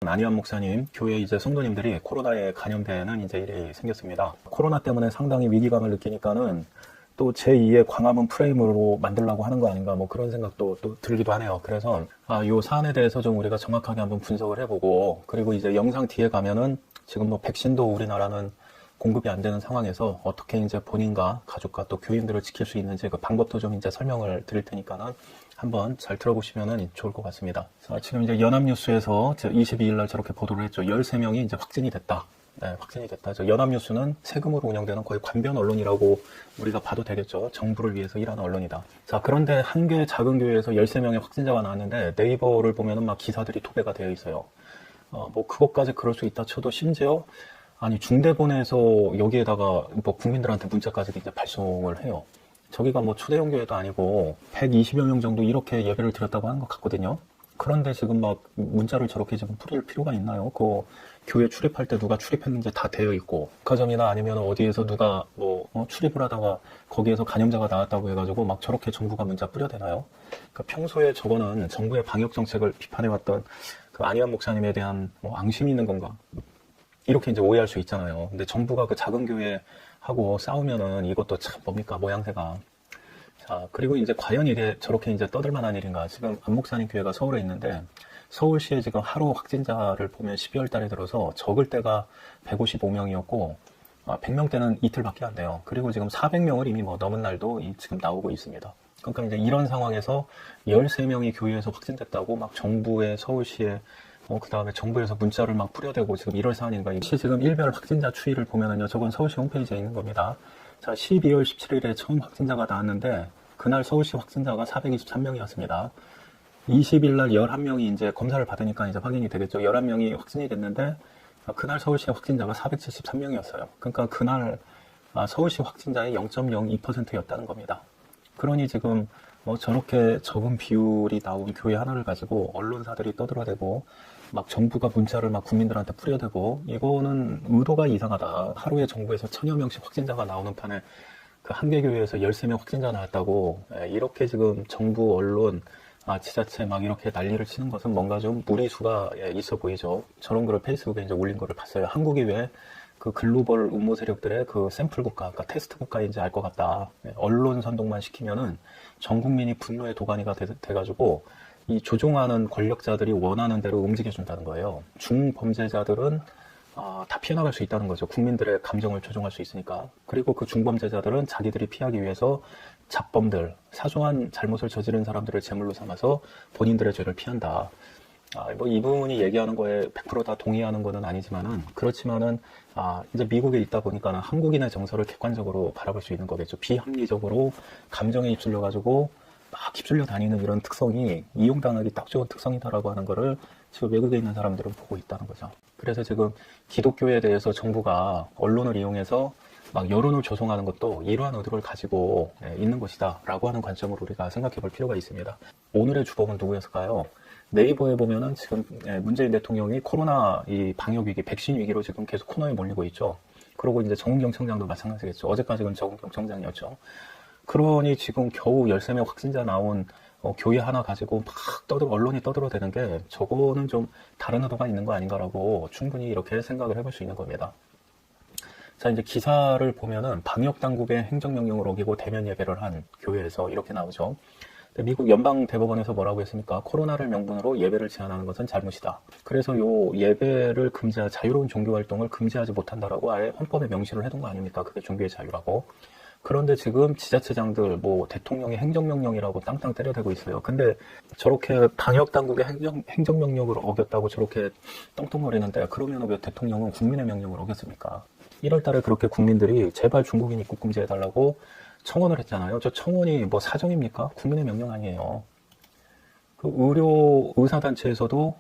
안희환 목사님, 교회 이제 성도님들이 코로나에 감염되는 이제 일이 생겼습니다. 코로나 때문에 상당히 위기감을 느끼니까는 또 제2의 광화문 프레임으로 만들려고 하는 거 아닌가 뭐 그런 생각도 또 들기도 하네요. 그래서 이 사안에 대해서 좀 우리가 정확하게 한번 분석을 해보고, 그리고 이제 영상 뒤에 가면은 지금 뭐 백신도 우리나라는 공급이 안 되는 상황에서 어떻게 이제 본인과 가족과 또 교인들을 지킬 수 있는지 그 방법도 좀 이제 설명을 드릴 테니까는 한번 잘 들어보시면은 좋을 것 같습니다. 자, 지금 이제 연합뉴스에서 22일 날 저렇게 보도를 했죠. 13명이 이제 확진이 됐다. 네, 확진이 됐다. 연합뉴스는 세금으로 운영되는 거의 관변 언론이라고 우리가 봐도 되겠죠. 정부를 위해서 일하는 언론이다. 자, 그런데 한 개 작은 교회에서 13명의 확진자가 나왔는데 네이버를 보면은 막 기사들이 도배가 되어 있어요. 뭐 그것까지 그럴 수 있다 쳐도 심지어 아니 중대본에서 여기에다가 뭐 국민들한테 문자까지 이제 발송을 해요. 저기가 뭐 초대형 교회도 아니고 120여 명 정도 이렇게 예배를 드렸다고 하는 것 같거든요. 그런데 지금 막 문자를 저렇게 지금 뿌릴 필요가 있나요? 그 교회 출입할 때 누가 출입했는지 다 되어 있고, 백화점이나 아니면 어디에서 누가 뭐 출입을 하다가 거기에서 감염자가 나왔다고 해가지고 막 저렇게 정부가 문자 뿌려대나요? 그러니까 평소에 저거는 정부의 방역 정책을 비판해왔던 그 안희환 목사님에 대한 뭐 앙심이 있는 건가? 이렇게 이제 오해할 수 있잖아요. 근데 정부가 그 작은 교회하고 싸우면은 이것도 참 뭡니까, 모양새가. 자, 그리고 이제 과연 이게 저렇게 이제 떠들만한 일인가. 지금 안 목사님 교회가 서울에 있는데 서울시에 지금 하루 확진자를 보면 12월 달에 들어서 적을 때가 155명이었고 100명대는 이틀밖에 안 돼요. 그리고 지금 400명을 이미 뭐 넘은 날도 지금 나오고 있습니다. 그러니까 이제 이런 상황에서 13명이 교회에서 확진됐다고 막 정부의 서울시에 그 다음에 정부에서 문자를 막 뿌려대고 지금 이럴 사안인가. 지금 일별 확진자 추이를 보면은요, 저건 서울시 홈페이지에 있는 겁니다. 자, 12월 17일에 처음 확진자가 나왔는데 그날 서울시 확진자가 423명이었습니다. 20일 날 11명이 이제 검사를 받으니까 이제 확인이 되겠죠. 11명이 확진이 됐는데 그날 서울시 확진자가 473명이었어요. 그러니까 그날 서울시 확진자의 0.02%였다는 겁니다. 그러니 지금 뭐 저렇게 적은 비율이 나온 교회 하나를 가지고 언론사들이 떠들어대고 막 정부가 문자를 막 국민들한테 뿌려대고, 이거는 의도가 이상하다. 하루에 정부에서 1000여 명씩 확진자가 나오는 판에 그 한 개 교회에서 13명 확진자 나왔다고 이렇게 지금 정부, 언론, 지자체 막 이렇게 난리를 치는 것은 뭔가 좀 무리수가 있어 보이죠. 저런 거를 페이스북에 이제 올린 거를 봤어요. 한국이 왜 그 글로벌 음모 세력들의 그 샘플 국가, 그러니까 테스트 국가인지 알 것 같다. 언론 선동만 시키면은 전 국민이 분노의 도가니가 돼가지고 이 조종하는 권력자들이 원하는 대로 움직여준다는 거예요. 중범죄자들은 다 피해나갈 수 있다는 거죠. 국민들의 감정을 조종할 수 있으니까. 그리고 그 중범죄자들은 자기들이 피하기 위해서 잡범들, 사소한 잘못을 저지른 사람들을 제물로 삼아서 본인들의 죄를 피한다. 뭐 이분이 얘기하는 거에 100% 다 동의하는 거는 아니지만은, 그렇지만은 이제 미국에 있다 보니까는 한국인의 정서를 객관적으로 바라볼 수 있는 거겠죠. 비합리적으로 감정에 휩쓸려 가지고 막 휩쓸려 다니는 이런 특성이 이용당하기 딱 좋은 특성이다라고 하는 거를 지금 외국에 있는 사람들은 보고 있다는 거죠. 그래서 지금 기독교에 대해서 정부가 언론을 이용해서 막 여론을 조성하는 것도 이러한 의도를 가지고 있는 것이다 라고 하는 관점으로 우리가 생각해 볼 필요가 있습니다. 오늘의 주범은 누구였을까요? 네이버에 보면은 지금 문재인 대통령이 코로나 이 방역 위기, 백신 위기로 지금 계속 코너에 몰리고 있죠. 그리고 이제 정은경 청장도 마찬가지겠죠. 어제까지는 정은경 청장이었죠. 그러니 지금 겨우 13명 확진자 나온 교회 하나 가지고 막 언론이 떠들어대는 게, 저거는 좀 다른 의도가 있는 거 아닌가라고 충분히 이렇게 생각을 해볼 수 있는 겁니다. 자, 이제 기사를 보면은 방역 당국의 행정명령을 어기고 대면 예배를 한 교회에서 이렇게 나오죠. 미국 연방대법원에서 뭐라고 했습니까? 코로나를 명분으로 예배를 제한하는 것은 잘못이다. 그래서 요 예배를 금지한 자유로운 종교활동을 금지하지 못한다라고 아예 헌법에 명시를 해둔 거 아닙니까? 그게 종교의 자유라고. 그런데 지금 지자체장들, 뭐 대통령의 행정명령이라고 땅땅 때려대고 있어요. 근데 저렇게 방역당국의 행정명령을 어겼다고 저렇게 떵떵거리는데, 그러면 왜 대통령은 국민의 명령을 어겼습니까? 1월 달에 그렇게 국민들이 제발 중국인 입국 금지해달라고 청원을 했잖아요. 저 청원이 뭐 사정입니까? 국민의 명령 아니에요. 그 의사단체에서도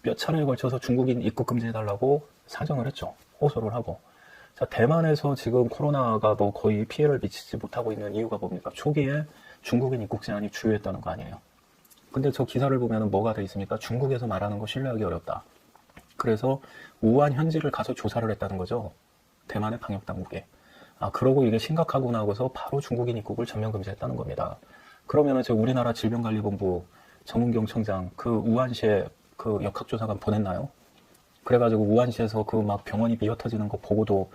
몇 차례에 걸쳐서 중국인 입국 금지해달라고 사정을 했죠. 호소를 하고. 자, 대만에서 지금 코로나가 뭐 거의 피해를 미치지 못하고 있는 이유가 뭡니까? 초기에 중국인 입국 제한이 주요했다는 거 아니에요. 근데 저 기사를 보면 뭐가 돼 있습니까? 중국에서 말하는 거 신뢰하기 어렵다. 그래서 우한 현지를 가서 조사를 했다는 거죠. 대만의 방역당국에. 그러고 이게 심각하고 나고서 바로 중국인 입국을 전면 금지했다는 겁니다. 그러면은 저 우리나라 질병관리본부 정은경 청장 그 우한시에 그 역학조사관 보냈나요? 그래가지고 우한시에서 그 막 병원이 미어터지는 거 보고도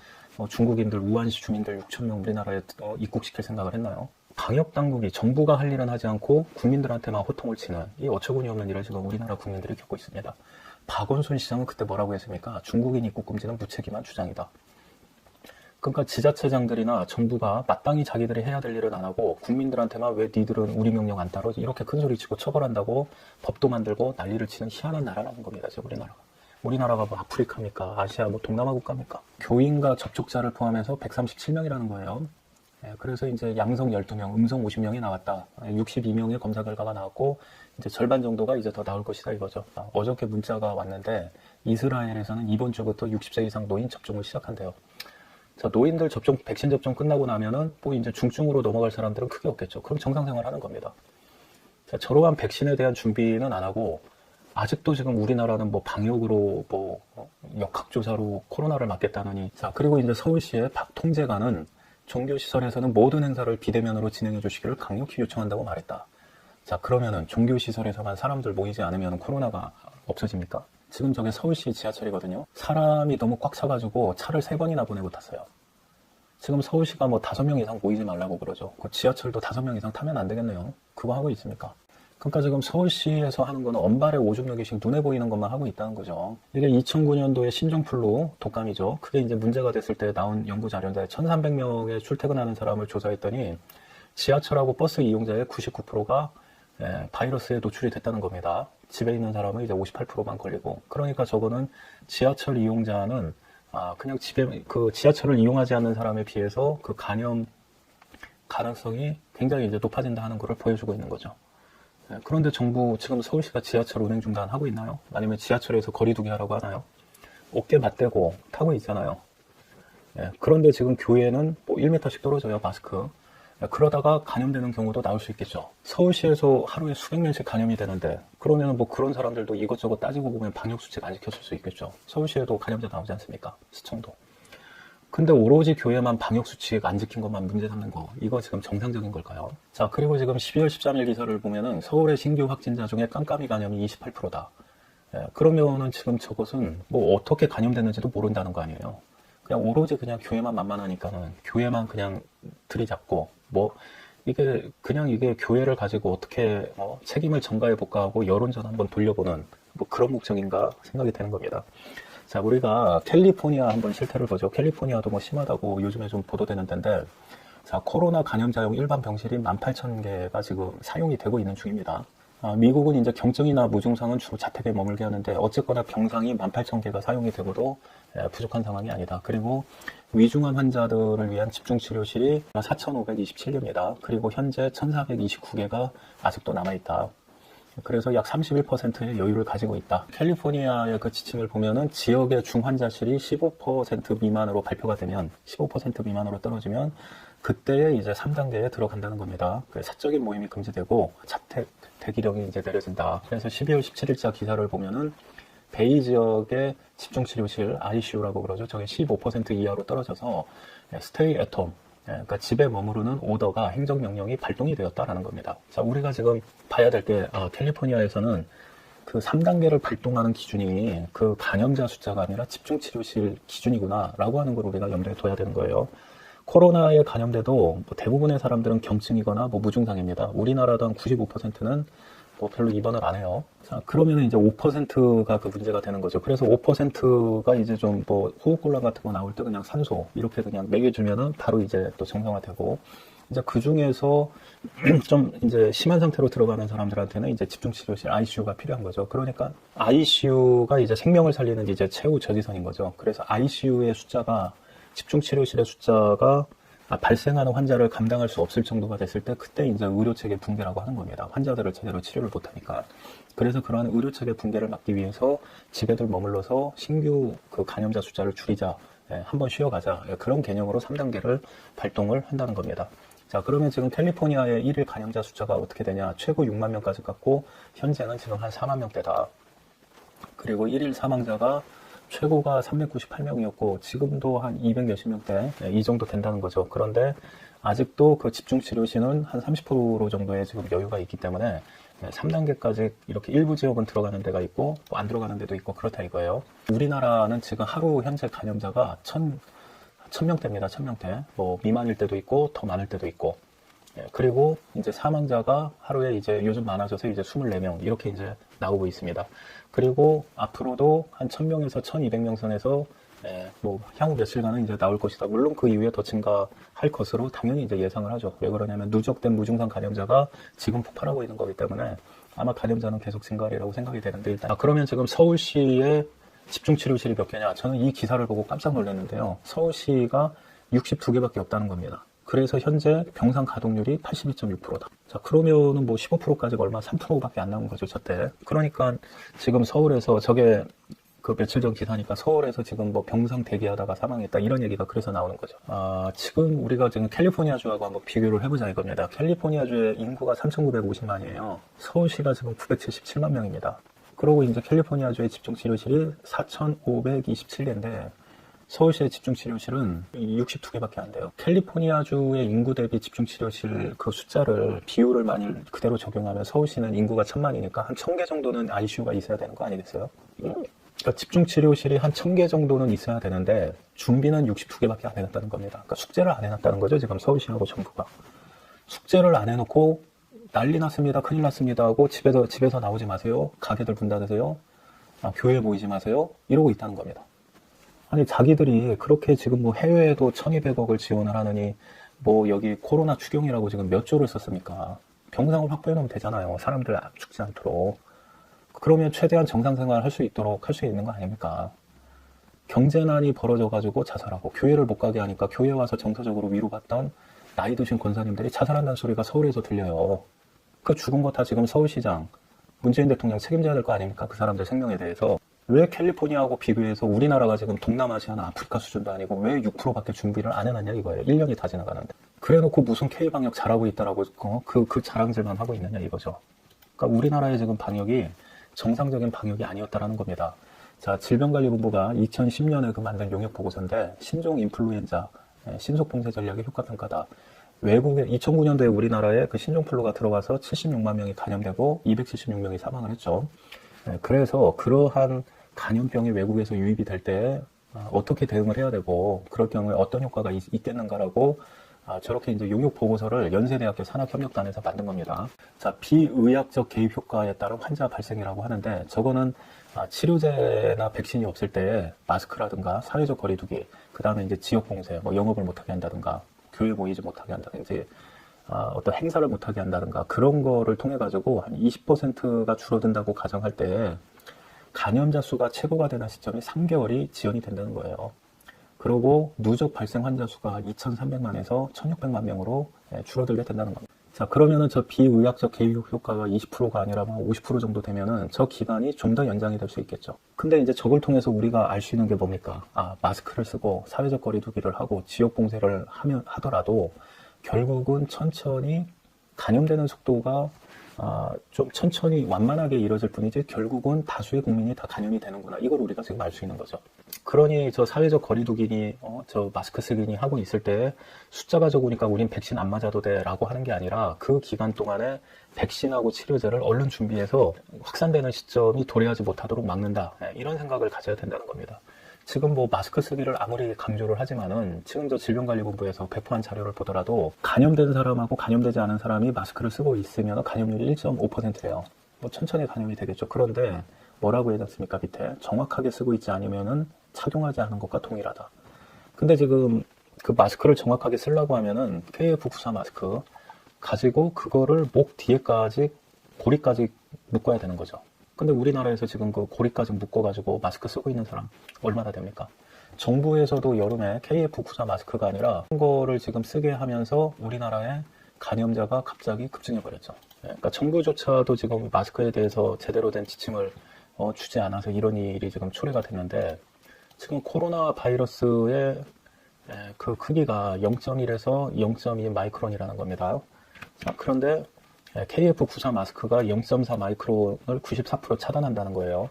중국인들, 우한시 주민들 6,000명 우리나라에 입국시킬 생각을 했나요? 방역 당국이 정부가 할 일은 하지 않고 국민들한테만 호통을 치는 이 어처구니 없는 일을 지금 우리나라 국민들이 겪고 있습니다. 박원순 시장은 그때 뭐라고 했습니까? 중국인 입국 금지는 무책임한 주장이다. 그러니까 지자체장들이나 정부가 마땅히 자기들이 해야 될 일은 안 하고 국민들한테만 왜 니들은 우리 명령 안 따르지? 이렇게 큰 소리 치고 처벌한다고 법도 만들고 난리를 치는 희한한 나라라는 겁니다. 지금 우리나라가. 우리나라가 뭐 아프리카입니까? 아시아 뭐 동남아 국가입니까? 교인과 접촉자를 포함해서 137명이라는 거예요. 그래서 이제 양성 12명, 음성 50명이 나왔다. 62명의 검사 결과가 나왔고 이제 절반 정도가 이제 더 나올 것이다 이거죠. 어저께 문자가 왔는데 이스라엘에서는 이번 주부터 60세 이상 노인 접종을 시작한대요. 자, 노인들 접종, 백신 접종 끝나고 나면은 뭐 이제 중증으로 넘어갈 사람들은 크게 없겠죠. 그럼 정상생활 하는 겁니다. 자, 저러한 백신에 대한 준비는 안 하고 아직도 지금 우리나라는 뭐 방역으로 뭐 역학조사로 코로나를 막겠다느니. 자, 그리고 이제 서울시의 박 통제관은 종교시설에서는 모든 행사를 비대면으로 진행해 주시기를 강력히 요청한다고 말했다. 자, 그러면은 종교시설에서만 사람들 모이지 않으면 코로나가 없어집니까? 지금 저게 서울시 지하철이거든요. 사람이 너무 꽉 차가지고 차를 3번이나 보내고 탔어요. 지금 서울시가 뭐 5명 이상 모이지 말라고 그러죠. 그 지하철도 5명 이상 타면 안 되겠네요. 그거 하고 있습니까? 그러니까 지금 서울시에서 하는 거는 언발에 오줌 누기식 눈에 보이는 것만 하고 있다는 거죠. 이게 2009년도에 신종플루 독감이죠. 그게 이제 문제가 됐을 때 나온 연구 자료인데 1,300명의 출퇴근하는 사람을 조사했더니 지하철하고 버스 이용자의 99%가 바이러스에 노출이 됐다는 겁니다. 집에 있는 사람은 이제 58%만 걸리고. 그러니까 저거는 지하철 이용자는 그냥 집에 그 지하철을 이용하지 않는 사람에 비해서 그 감염 가능성이 굉장히 이제 높아진다 하는 것을 보여주고 있는 거죠. 그런데 정부 지금 서울시가 지하철 운행 중단하고 있나요? 아니면 지하철에서 거리두기 하라고 하나요? 어깨 맞대고 타고 있잖아요. 그런데 지금 교회는 뭐 1m씩 떨어져요, 마스크. 그러다가 감염되는 경우도 나올 수 있겠죠. 서울시에서 하루에 수백 명씩 감염이 되는데 그러면 뭐 그런 사람들도 이것저것 따지고 보면 방역수칙 안 지켰을 수 있겠죠. 서울시에도 감염자 나오지 않습니까? 시청도. 근데 오로지 교회만 방역수칙 안 지킨 것만 문제 삼는 거, 이거 지금 정상적인 걸까요? 자, 그리고 지금 12월 13일 기사를 보면은 서울의 신규 확진자 중에 깜깜이 감염이 28%다. 그러면은 지금 저것은 뭐 어떻게 감염됐는지도 모른다는 거 아니에요. 그냥 오로지 그냥 교회만 만만하니까는 교회만 그냥 들이잡고 뭐 이게 교회를 가지고 어떻게 책임을 전가해 볼까 하고 여론전 한번 돌려보는 뭐 그런 목적인가 생각이 되는 겁니다. 자, 우리가 캘리포니아 한번 실태를 보죠. 캘리포니아도 뭐 심하다고 요즘에 좀 보도되는 데인데, 자, 코로나 감염자용 일반 병실이 18,000개가 지금 사용이 되고 있는 중입니다. 미국은 이제 경증이나 무증상은 주로 자택에 머물게 하는데 어쨌거나 병상이 18,000개가 사용이 되고도 부족한 상황이 아니다. 그리고 위중한 환자들을 위한 집중치료실이 4,527개입니다. 그리고 현재 1,429개가 아직도 남아있다. 그래서 약 31%의 여유를 가지고 있다. 캘리포니아의 그 지침을 보면은 지역의 중환자실이 15% 미만으로 발표가 되면 15% 미만으로 떨어지면 그때에 이제 3단계에 들어간다는 겁니다. 그 사적인 모임이 금지되고 자택 대기령이 이제 내려진다. 그래서 12월 17일자 기사를 보면은 베이 지역의 집중치료실 ICU라고 그러죠. 저게 15% 이하로 떨어져서 stay at home. 그러니까 집에 머무르는 오더가 행정명령이 발동이 되었다라는 겁니다. 자, 우리가 지금 봐야 될 게 캘리포니아에서는 그 3단계를 발동하는 기준이 그 감염자 숫자가 아니라 집중치료실 기준이구나 라고 하는 걸 우리가 염두에 둬야 되는 거예요. 코로나에 감염돼도 뭐 대부분의 사람들은 경증이거나 뭐 무증상입니다. 우리나라도 한 95%는 뭐 별로 입원을 안 해요. 자, 그러면 이제 5%가 그 문제가 되는 거죠. 그래서 5%가 이제 좀 뭐 호흡곤란 같은 거 나올 때 그냥 산소 이렇게 그냥 먹여주면은 바로 이제 또 정상화되고, 이제 그 중에서 좀 이제 심한 상태로 들어가는 사람들한테는 이제 집중치료실 ICU가 필요한 거죠. 그러니까 ICU가 이제 생명을 살리는 이제 최후 저지선인 거죠. 그래서 ICU의 숫자가 집중치료실의 숫자가 발생하는 환자를 감당할 수 없을 정도가 됐을 때 그때 이제 의료체계 붕괴라고 하는 겁니다. 환자들을 제대로 치료를 못하니까. 그래서 그러한 의료체계 붕괴를 막기 위해서 집에들 머물러서 신규 그 감염자 숫자를 줄이자, 한번 쉬어가자, 그런 개념으로 3단계를 발동을 한다는 겁니다. 자, 그러면 지금 캘리포니아의 1일 감염자 숫자가 어떻게 되냐? 최고 6만 명까지 갔고 현재는 지금 한 4만 명대다. 그리고 1일 사망자가 최고가 398명이었고 지금도 한 200 몇십 명대 이 정도 된다는 거죠. 그런데 아직도 그 집중치료실은 한 30% 정도의 지금 여유가 있기 때문에 3단계까지 이렇게 일부 지역은 들어가는 데가 있고 또 안 들어가는 데도 있고 그렇다 이거예요. 우리나라는 지금 하루 현재 감염자가 1000명대입니다. 1000명대. 뭐 미만일 때도 있고 더 많을 때도 있고. 그리고 이제 사망자가 하루에 이제 요즘 많아져서 이제 24명 이렇게 이제 나오고 있습니다. 그리고 앞으로도 한 1000명에서 1200명 선에서 뭐 향후 며칠간은 이제 나올 것이다. 물론 그 이후에 더 증가할 것으로 당연히 이제 예상을 하죠. 왜 그러냐면 누적된 무증상 감염자가 지금 폭발하고 있는 거기 때문에 아마 감염자는 계속 증가하리라고 생각이 되는데 일단 그러면 지금 서울시에 집중치료실이 몇 개냐? 저는 이 기사를 보고 깜짝 놀랐는데요. 서울시가 62개밖에 없다는 겁니다. 그래서 현재 병상 가동률이 82.6%다. 자, 그러면은 뭐 15%까지가 얼마 3%밖에 안 나온 거죠, 저때. 그러니까 지금 서울에서 저게 그 며칠 전 기사니까 서울에서 지금 뭐 병상 대기하다가 사망했다 이런 얘기가 그래서 나오는 거죠. 지금 우리가 지금 캘리포니아주하고 한번 비교를 해보자 이겁니다. 캘리포니아주의 인구가 3,950만이에요. 서울시가 지금 977만 명입니다. 그리고 이제 캘리포니아주의 집중치료실이 4,527개인데 서울시의 집중치료실은 62개밖에 안 돼요. 캘리포니아주의 인구 대비 집중치료실 그 숫자를 비율을 만일 그대로 적용하면 서울시는 인구가 1000만이니까 한 1000개 정도는 ICU가 있어야 되는 거 아니겠어요? 그러니까 집중치료실이 한 1000개 정도는 있어야 되는데 준비는 62개밖에 안 해놨다는 겁니다. 그러니까 숙제를 안 해놨다는 거죠. 지금 서울시하고 정부가. 숙제를 안 해놓고 난리 났습니다. 큰일 났습니다 하고 집에서 나오지 마세요. 가게들 문 닫으세요. 교회 모이지 마세요. 이러고 있다는 겁니다. 아니 자기들이 그렇게 지금 뭐 해외에도 1200억을 지원을 하느니 뭐 여기 코로나 추경이라고 지금 몇 조를 썼습니까? 병상을 확보해 놓으면 되잖아요. 사람들 죽지 않도록. 그러면 최대한 정상생활 할 수 있도록 할 수 있는 거 아닙니까? 경제난이 벌어져가지고 자살하고 교회를 못 가게 하니까 교회 와서 정서적으로 위로받던 나이 드신 권사님들이 자살한다는 소리가 서울에서 들려요. 그 죽은 거 다 지금 서울시장, 문재인 대통령 책임져야 될 거 아닙니까? 그 사람들 생명에 대해서. 왜 캘리포니아하고 비교해서 우리나라가 지금 동남아시아나 아프리카 수준도 아니고 왜 6%밖에 준비를 안 해놨냐 이거예요. 1년이 다 지나가는데. 그래놓고 무슨 K방역 잘하고 있다라고 그 자랑질만 하고 있느냐 이거죠. 그러니까 우리나라의 지금 방역이 정상적인 방역이 아니었다라는 겁니다. 자, 질병관리본부가 2010년에 그 만든 용역보고서인데 신종 인플루엔자 신속봉쇄 전략의 효과평가다. 외국에 2009년도에 우리나라에 그 신종플루가 들어가서 76만 명이 감염되고 276명이 사망을 했죠. 그래서 그러한 감염병이 외국에서 유입이 될 때 어떻게 대응을 해야 되고 그럴 경우에 어떤 효과가 있겠는가라고 저렇게 이제 용역 보고서를 연세대학교 산학협력단에서 만든 겁니다. 자, 비의학적 개입 효과에 따른 환자 발생이라고 하는데 저거는 치료제나 백신이 없을 때 마스크라든가 사회적 거리두기, 그 다음에 이제 지역 봉쇄, 뭐 영업을 못하게 한다든가 교회 모이지 못하게 한다든지 어떤 행사를 못하게 한다든가 그런 거를 통해 가지고 한 20%가 줄어든다고 가정할 때 감염자 수가 최고가 되는 시점이 3개월이 지연이 된다는 거예요. 그리고 누적 발생 환자 수가 2,300만에서 1,600만 명으로 줄어들게 된다는 겁니다. 자, 그러면은 저 비의학적 개입 효과가 20%가 아니라 50% 정도 되면은 저 기간이 좀 더 연장이 될 수 있겠죠. 근데 이제 저걸 통해서 우리가 알 수 있는 게 뭡니까? 마스크를 쓰고 사회적 거리두기를 하고 지역 봉쇄를 하더라도 결국은 천천히 감염되는 속도가 좀 천천히 완만하게 이루어질 뿐이지 결국은 다수의 국민이 다 감염이 되는구나. 이걸 우리가 지금 알 수 있는 거죠. 그러니 저 사회적 거리두기니 저 마스크 쓰기니 하고 있을 때 숫자가 적으니까 우린 백신 안 맞아도 돼 라고 하는 게 아니라 그 기간 동안에 백신하고 치료제를 얼른 준비해서 확산되는 시점이 도래하지 못하도록 막는다. 이런 생각을 가져야 된다는 겁니다. 지금 뭐 마스크 쓰기를 아무리 강조를 하지만은 지금 저 질병관리본부에서 배포한 자료를 보더라도 감염된 사람하고 감염되지 않은 사람이 마스크를 쓰고 있으면 감염률이 1.5%예요. 뭐 천천히 감염이 되겠죠. 그런데 뭐라고 해놨습니까? 밑에 정확하게 쓰고 있지 않으면은 착용하지 않은 것과 동일하다. 근데 지금 그 마스크를 정확하게 쓰려고 하면은 KF94 마스크 가지고 그거를 목 뒤에까지 고리까지 묶어야 되는 거죠. 근데 우리나라에서 지금 그 고리까지 묶어가지고 마스크 쓰고 있는 사람 얼마나 됩니까? 정부에서도 여름에 KF94 마스크가 아니라 그거를 지금 쓰게 하면서 우리나라의 감염자가 갑자기 급증해버렸죠. 그러니까 정부조차도 지금 마스크에 대해서 제대로 된 지침을 주지 않아서 이런 일이 지금 초래가 됐는데 지금 코로나 바이러스의 그 크기가 0.1에서 0.2 마이크론이라는 겁니다. 자, 그런데 KF94 마스크가 0.4 마이크론을 94% 차단한다는 거예요.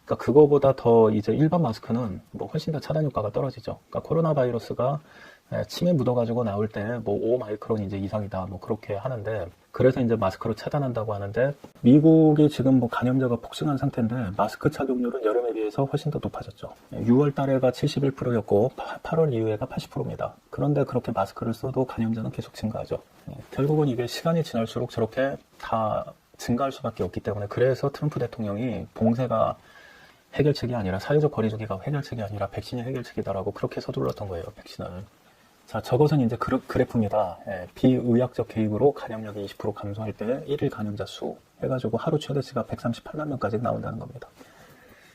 그러니까 그거보다 더 이제 일반 마스크는 뭐 훨씬 더 차단 효과가 떨어지죠. 그러니까 코로나 바이러스가 침에 묻어가지고 나올 때 뭐 5 마이크론 이제 이상이다 뭐 그렇게 하는데 그래서 이제 마스크를 차단한다고 하는데, 미국이 지금 뭐 감염자가 폭증한 상태인데 마스크 착용률은 여름에 비해서 훨씬 더 높아졌죠. 6월 달에가 71%였고 8월 이후에가 80%입니다. 그런데 그렇게 마스크를 써도 감염자는 계속 증가하죠. 결국은 이게 시간이 지날수록 저렇게 다 증가할 수밖에 없기 때문에, 그래서 트럼프 대통령이 봉쇄가 해결책이 아니라, 사회적 거리두기가 해결책이 아니라 백신이 해결책이다라고 그렇게 서둘렀던 거예요, 백신을. 자, 저것은 이제 그래프입니다. 비의학적 개입으로 감염력이 20% 감소할 때 1일 감염자 수 해가지고 하루 최대치가 138만 명까지 나온다는 겁니다.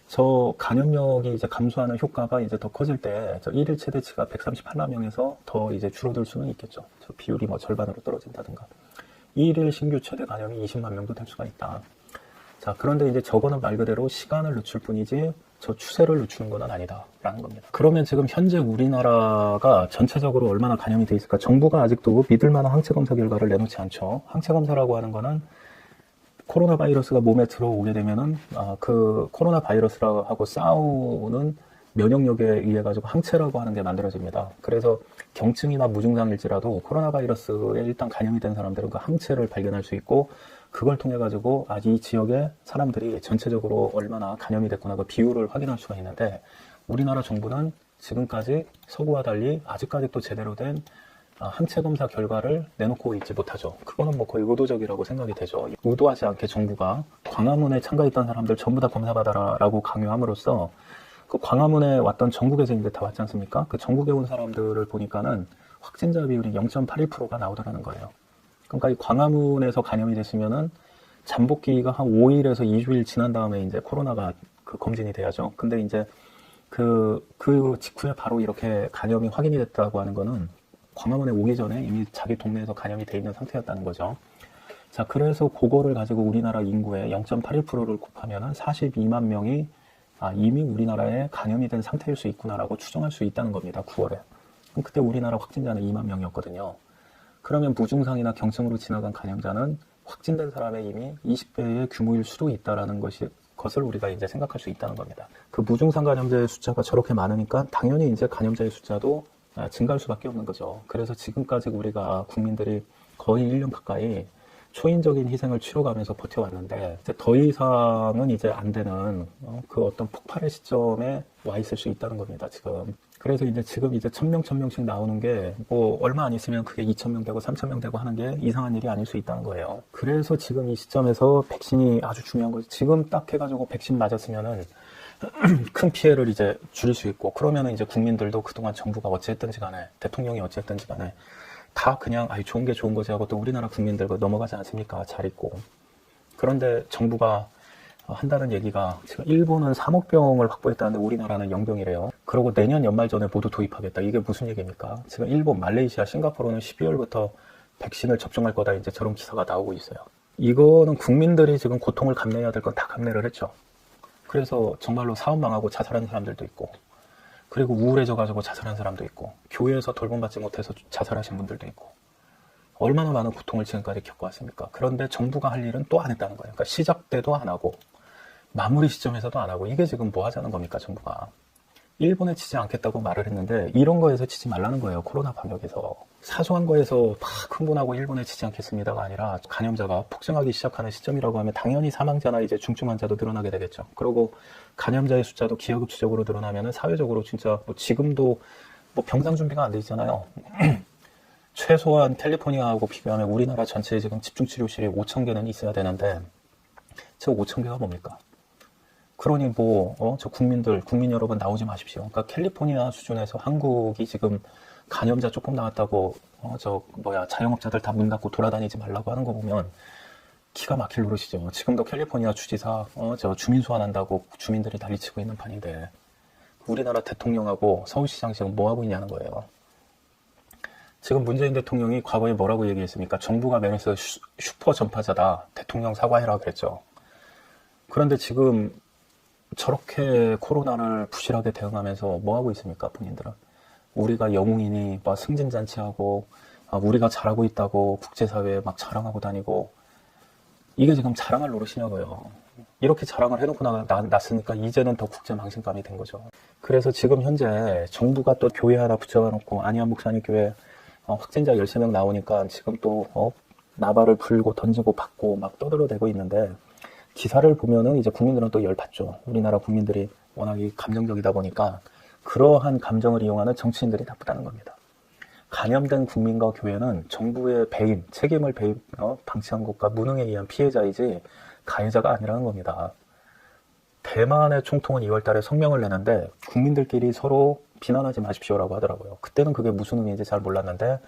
저 감염력이 이제 감소하는 효과가 이제 더 커질 때, 저 1일 최대치가 138만 명에서 더 이제 줄어들 수는 있겠죠. 저 비율이 뭐 절반으로 떨어진다든가. 1일 신규 최대 감염이 20만 명도 될 수가 있다. 자, 그런데 이제 저거는 말 그대로 시간을 늦출 뿐이지 저 추세를 늦추는 건 아니다라는 겁니다. 그러면 지금 현재 우리나라가 전체적으로 얼마나 감염이 돼 있을까? 정부가 아직도 믿을 만한 항체 검사 결과를 내놓지 않죠. 항체 검사라고 하는 거는 코로나 바이러스가 몸에 들어오게 되면은 그 코로나 바이러스하고 싸우는 면역력에 의해 가지고 항체라고 하는 게 만들어집니다. 그래서 경증이나 무증상일지라도 코로나 바이러스에 일단 감염이 된 사람들은 그 항체를 발견할 수 있고, 그걸 통해 가지고 이 지역의 사람들이 전체적으로 얼마나 감염이 됐구나 그 비율을 확인할 수가 있는데, 우리나라 정부는 지금까지 서구와 달리 아직까지 또 제대로 된 항체 검사 결과를 내놓고 있지 못하죠. 그거는 뭐 거의 의도적이라고 생각이 되죠. 의도하지 않게 정부가 광화문에 참가했던 사람들 전부 다 검사받아라라고 강요함으로써, 그 광화문에 왔던 전국에서 이제 다 왔지 않습니까? 그 전국에 온 사람들을 보니까는 확진자 비율이 0.81%가 나오더라는 거예요. 그러니까 이 광화문에서 감염이 됐으면은 잠복기가 한 5일에서 2주일 지난 다음에 이제 코로나가 그 검진이 돼야죠. 근데 이제 그 직후에 바로 이렇게 감염이 확인이 됐다고 하는 거는 광화문에 오기 전에 이미 자기 동네에서 감염이 돼 있는 상태였다는 거죠. 자, 그래서 그거를 가지고 우리나라 인구의 0.81%를 곱하면은 42만 명이 이미 우리나라에 감염이 된 상태일 수 있구나라고 추정할 수 있다는 겁니다. 9월에. 그때 우리나라 확진자는 2만 명이었거든요. 그러면 무증상이나 경증으로 지나간 감염자는 확진된 사람의 이미 20배의 규모일 수도 있다라는 것을 우리가 이제 생각할 수 있다는 겁니다. 그 무증상 감염자의 숫자가 저렇게 많으니까 당연히 이제 감염자의 숫자도 증가할 수밖에 없는 거죠. 그래서 지금까지 우리가 국민들이 거의 1년 가까이 초인적인 희생을 치러가면서 버텨왔는데, 이제 더 이상은 이제 안 되는 그 어떤 폭발의 시점에 와 있을 수 있다는 겁니다, 지금. 그래서 이제 지금 이제 1000명씩 나오는 게 뭐 얼마 안 있으면 그게 2000명 되고 3000명 되고 하는 게 이상한 일이 아닐 수 있다는 거예요. 그래서 지금 이 시점에서 백신이 아주 중요한 거죠. 지금 딱 해가지고 백신 맞았으면은 큰 피해를 이제 줄일 수 있고, 그러면은 이제 국민들도 그동안 정부가 어찌했든지 간에, 대통령이 어찌했든지 간에 다 그냥 좋은 게 좋은 거지 하고 또 우리나라 국민들 넘어가지 않습니까? 잘 있고. 그런데 정부가 한다는 얘기가, 지금 일본은 3억 병을 확보했다는데 우리나라는 0병이래요. 그리고 내년 연말 전에 모두 도입하겠다. 이게 무슨 얘기입니까? 지금 일본, 말레이시아, 싱가포르는 12월부터 백신을 접종할 거다, 이제 저런 기사가 나오고 있어요. 이거는 국민들이 지금 고통을 감내해야 될 건 다 감내를 했죠. 그래서 정말로 사업 망하고 자살한 사람들도 있고, 그리고 우울해져가지고 자살한 사람도 있고, 교회에서 돌봄받지 못해서 자살하신 분들도 있고, 얼마나 많은 고통을 지금까지 겪어왔습니까? 그런데 정부가 할 일은 또 안 했다는 거예요. 그러니까 시작 때도 안 하고 마무리 시점에서도 안 하고, 이게 지금 뭐 하자는 겁니까, 정부가? 일본에 치지 않겠다고 말을 했는데 이런 거에서 치지 말라는 거예요. 코로나 방역에서. 사소한 거에서 막 흥분하고 일본에 치지 않겠습니다가 아니라, 감염자가 폭증하기 시작하는 시점이라고 하면 당연히 사망자나 이제 중증 환자도 늘어나게 되겠죠. 그리고 감염자의 숫자도 기하급수적으로 늘어나면은 사회적으로 진짜 뭐 지금도 뭐 병상 준비가 안 돼 있잖아요. 최소한 캘리포니아하고 비교하면 우리나라 전체에 지금 집중치료실이 5,000개는 있어야 되는데, 저 5,000개가 뭡니까? 그러니 저 국민 여러분 나오지 마십시오. 그러니까 캘리포니아 수준에서 한국이 지금 감염자 조금 나왔다고, 자영업자들 다 문 닫고 돌아다니지 말라고 하는 거 보면 기가 막힐 노릇이죠. 지금도 캘리포니아 주지사, 주민 소환한다고 주민들이 난리치고 있는 판인데, 우리나라 대통령하고 서울시장 지금 뭐 하고 있냐는 거예요. 지금 문재인 대통령이 과거에 뭐라고 얘기했습니까? 정부가 메르스 슈퍼 전파자다. 대통령 사과해라 그랬죠. 그런데 지금 저렇게 코로나를 부실하게 대응하면서 뭐 하고 있습니까, 본인들은? 우리가 영웅이니 막 승진잔치하고 우리가 잘하고 있다고 국제사회에 막 자랑하고 다니고, 이게 지금 자랑할 노릇이냐고요. 이렇게 자랑을 해놓고 났으니까 이제는 더 국제망신감이 된 거죠. 그래서 지금 현재 정부가 또 교회 하나 붙여놓고, 안희환 목사님 교회 확진자 13명 나오니까 지금 또 나발을 불고 던지고 받고 막 떠들어대고 있는데, 기사를 보면은 이제 국민들은 또 열받죠. 우리나라 국민들이 워낙 감정적이다 보니까 그러한 감정을 이용하는 정치인들이 나쁘다는 겁니다. 간염된 국민과 교회는 정부의 배임, 책임을 방치한 것과 무능에 의한 피해자이지 가해자가 아니라는 겁니다. 대만의 총통은 2월 달에 성명을 내는데 국민들끼리 서로 비난하지 마십시오라고 하더라고요. 그때는 그게 무슨 의미인지 잘 몰랐는데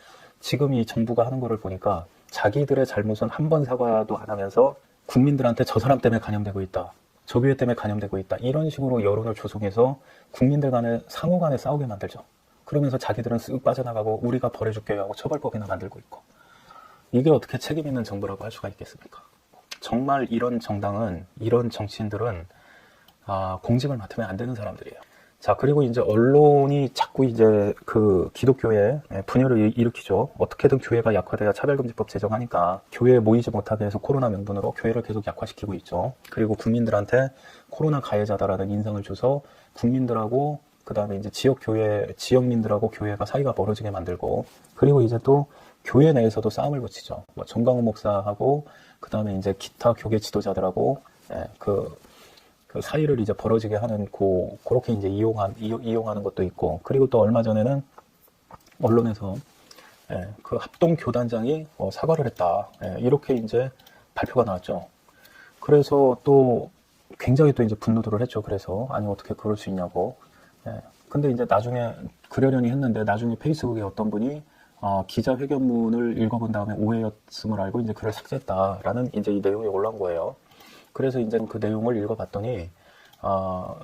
지금 이 정부가 하는 거를 보니까 자기들의 잘못은 한 번 사과도 안 하면서 국민들한테 저 사람 때문에 감염되고 있다, 저 교회 때문에 감염되고 있다, 이런 식으로 여론을 조성해서 국민들 간에 상호 간에 싸우게 만들죠. 그러면서 자기들은 쓱 빠져나가고 우리가 벌해줄게요 하고 처벌법이나 만들고 있고, 이게 어떻게 책임 있는 정부라고 할 수가 있겠습니까? 정말 이런 정당은, 이런 정치인들은 공직을 맡으면 안 되는 사람들이에요. 자, 그리고 이제 언론이 자꾸 이제 그 기독교에 분열을 일으키죠. 어떻게든 교회가 약화돼야 차별금지법 제정하니까 교회에 모이지 못하게 해서 코로나 명분으로 교회를 계속 약화시키고 있죠. 그리고 국민들한테 코로나 가해자다라는 인상을 줘서 국민들하고 그 다음에 이제 지역민들하고 교회가 사이가 멀어지게 만들고, 그리고 이제 또 교회 내에서도 싸움을 붙이죠. 뭐 정광훈 목사하고 그 다음에 이제 기타 교계 지도자들하고 그 사이를 이제 벌어지게 하는 그렇게 이제 이용하는 것도 있고, 그리고 또 얼마 전에는 언론에서 그 합동 교단장이 사과를 했다, 이렇게 이제 발표가 나왔죠. 그래서 또 굉장히 또 이제 분노들을 했죠. 그래서 아니 어떻게 그럴 수 있냐고. 근데 이제 나중에 그러려니 했는데 나중에 페이스북에 어떤 분이 기자회견문을 읽어본 다음에 오해였음을 알고 이제 글을 삭제했다라는 이제 이 내용이 올라온 거예요. 그래서 이제 그 내용을 읽어봤더니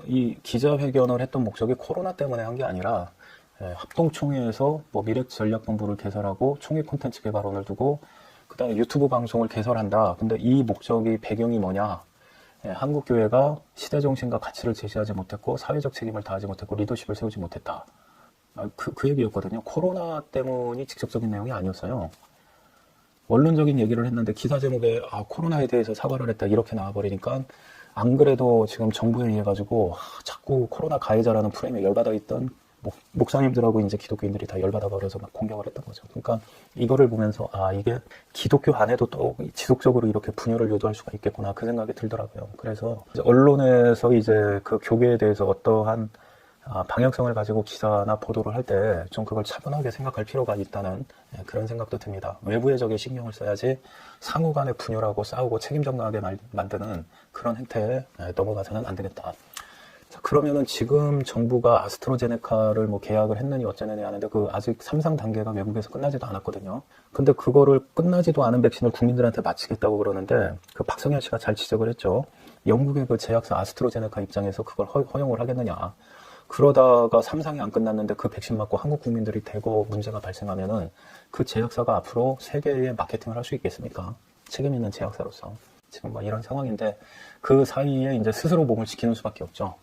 이 기자회견을 했던 목적이 코로나 때문에 한 게 아니라 합동총회에서 뭐 미래전략본부를 개설하고 총회 콘텐츠 개발원을 두고 그 다음에 유튜브 방송을 개설한다. 근데 이 목적이 배경이 뭐냐? 한국교회가 시대정신과 가치를 제시하지 못했고 사회적 책임을 다하지 못했고 리더십을 세우지 못했다. 그 얘기였거든요. 코로나 때문이 직접적인 내용이 아니었어요. 원론적인 얘기를 했는데 기사 제목에 코로나에 대해서 사과를 했다 이렇게 나와버리니까, 안 그래도 지금 정부에 의해 가지고 자꾸 코로나 가해자라는 프레임에 열받아 있던 목사님들하고 이제 기독교인들이 다 열받아 버려서 막 공격을 했던 거죠. 그러니까 이거를 보면서 이게 기독교 안에도 또 지속적으로 이렇게 분열을 유도할 수가 있겠구나, 그 생각이 들더라고요. 그래서 이제 언론에서 이제 그 교계에 대해서 어떠한 방역성을 가지고 기사나 보도를 할 때 좀 그걸 차분하게 생각할 필요가 있다는 그런 생각도 듭니다. 외부의 적에 신경을 써야지 상호 간에 분열하고 싸우고 책임 전가하게 만드는 그런 행태에 넘어가서는 안 되겠다. 자, 그러면은 지금 정부가 아스트라제네카를 뭐 계약을 했느니 어쩌느니 하는데 그 아직 3상 단계가 외국에서 끝나지도 않았거든요. 근데 그거를 끝나지도 않은 백신을 국민들한테 맞히겠다고 그러는데, 그 박성현 씨가 잘 지적을 했죠. 영국의 그 제약사 아스트라제네카 입장에서 그걸 허용을 하겠느냐. 그러다가 3상이 안 끝났는데 그 백신 맞고 한국 국민들이 대거 문제가 발생하면은 그 제약사가 앞으로 세계에 마케팅을 할 수 있겠습니까? 책임 있는 제약사로서. 지금 뭐 이런 상황인데 그 사이에 이제 스스로 몸을 지키는 수밖에 없죠.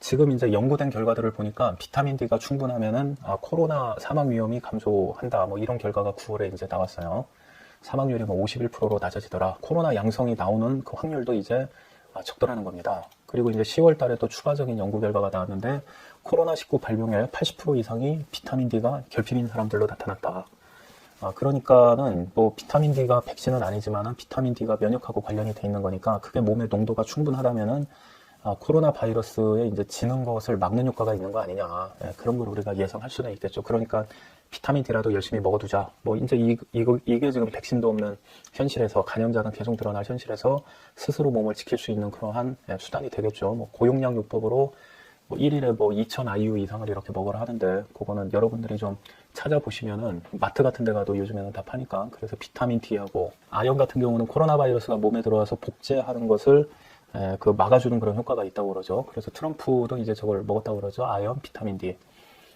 지금 이제 연구된 결과들을 보니까 비타민 D가 충분하면은 코로나 사망 위험이 감소한다. 뭐 이런 결과가 9월에 이제 나왔어요. 사망률이 뭐 51%로 낮아지더라. 코로나 양성이 나오는 그 확률도 이제 적더라는 겁니다. 그리고 이제 10월 달에 또 추가적인 연구 결과가 나왔는데 코로나19 발병의 80% 이상이 비타민 D가 결핍인 사람들로 나타났다. 그러니까는 뭐 비타민 D가 백신은 아니지만은 비타민 D가 면역하고 관련이 돼 있는 거니까 그게 몸의 농도가 충분하다면은 코로나 바이러스에 이제 지는 것을 막는 효과가 있는 거 아니냐. 그런 걸 우리가 예상할 수는 있겠죠. 그러니까 비타민 D라도 열심히 먹어두자. 뭐 이제 이게 지금 백신도 없는 현실에서, 감염자는 계속 드러날 현실에서 스스로 몸을 지킬 수 있는 그러한 수단이 되겠죠. 뭐 고용량 요법으로 뭐 1일에 뭐 2,000 IU 이상을 이렇게 먹으라 하는데, 그거는 여러분들이 좀 찾아보시면은 마트 같은 데 가도 요즘에는 다 파니까. 그래서 비타민 D하고 아연 같은 경우는 코로나 바이러스가 몸에 들어와서 복제하는 것을 막아주는 그런 효과가 있다고 그러죠. 그래서 트럼프도 이제 저걸 먹었다고 그러죠. 아연, 비타민 D.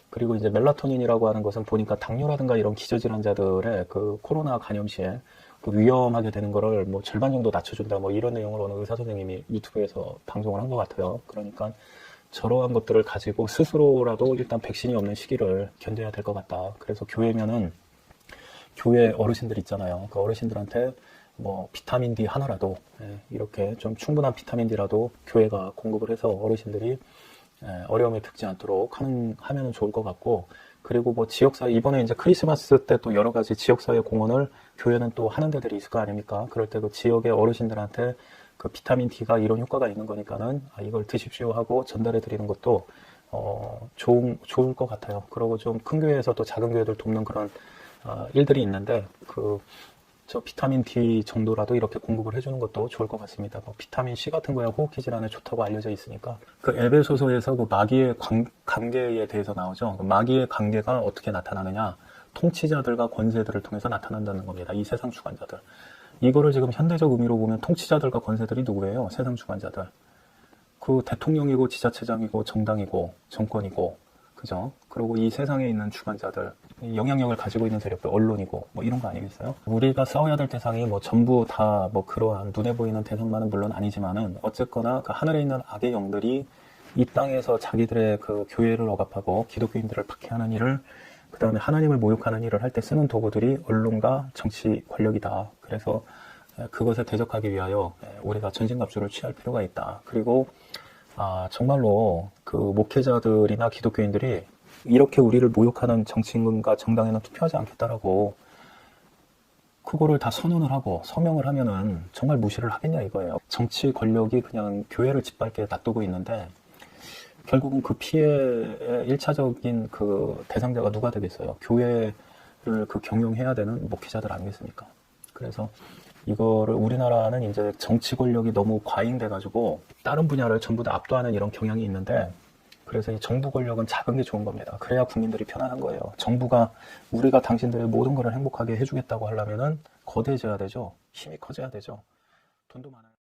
그리고 이제 멜라토닌이라고 하는 것은 보니까 당뇨라든가 이런 기저질환자들의 그 코로나 감염 시에 그 위험하게 되는 거를 뭐 절반 정도 낮춰준다. 뭐 이런 내용을 어느 의사 선생님이 유튜브에서 방송을 한 것 같아요. 그러니까 저러한 것들을 가지고 스스로라도 일단 백신이 없는 시기를 견뎌야 될 것 같다. 그래서 교회면은 교회 어르신들 있잖아요. 그 어르신들한테 뭐 비타민 D 하나라도 이렇게 좀 충분한 비타민 D라도 교회가 공급을 해서 어르신들이 어려움에 듣지 않도록 하면은 좋을 것 같고, 그리고 뭐 지역사회, 이번에 이제 크리스마스 때 또 여러 가지 지역사회 공헌을 교회는 또 하는 데들이 있을 거 아닙니까? 그럴 때 그 지역의 어르신들한테 그 비타민 D가 이런 효과가 있는 거니까는 이걸 드십시오 하고 전달해 드리는 것도 좋을 것 같아요. 그리고 좀 큰 교회에서 또 작은 교회들 돕는 그런 일들이 있는데 저 비타민 D 정도라도 이렇게 공급을 해주는 것도 좋을 것 같습니다. 뭐 비타민 C 같은 거야 호흡기 질환에 좋다고 알려져 있으니까. 그 에베소서에서 그 마귀의 관계에 대해서 나오죠. 그 마귀의 관계가 어떻게 나타나느냐? 통치자들과 권세들을 통해서 나타난다는 겁니다. 이 세상 주관자들. 이거를 지금 현대적 의미로 보면 통치자들과 권세들이 누구예요? 세상 주관자들. 그 대통령이고 지자체장이고 정당이고 정권이고, 그죠? 그리고 이 세상에 있는 주관자들, 영향력을 가지고 있는 세력들, 언론이고 뭐 이런 거 아니겠어요? 우리가 싸워야 될 대상이 뭐 전부 다 뭐 그러한 눈에 보이는 대상만은 물론 아니지만은 어쨌거나 그 하늘에 있는 악의 영들이 이 땅에서 자기들의 그 교회를 억압하고 기독교인들을 박해하는 일을, 그 다음에 하나님을 모욕하는 일을 할 때 쓰는 도구들이 언론과 정치 권력이다. 그래서 그것에 대적하기 위하여 우리가 전진갑주를 취할 필요가 있다. 그리고 정말로 그 목회자들이나 기독교인들이 이렇게 우리를 모욕하는 정치인과 정당에는 투표하지 않겠다라고 그거를 다 선언을 하고 서명을 하면은 정말 무시를 하겠냐 이거예요. 정치 권력이 그냥 교회를 짓밟게 놔두고 있는데 결국은 그 피해의 1차적인 그 대상자가 누가 되겠어요? 교회를 그 경영해야 되는 목회자들 아니겠습니까? 그래서 이거를 우리나라는 이제 정치 권력이 너무 과잉돼가지고 다른 분야를 전부 다 압도하는 이런 경향이 있는데, 그래서 이 정부 권력은 작은 게 좋은 겁니다. 그래야 국민들이 편안한 거예요. 정부가 우리가 당신들의 모든 것을 행복하게 해주겠다고 하려면은 거대해져야 되죠. 힘이 커져야 되죠. 돈도 많아요.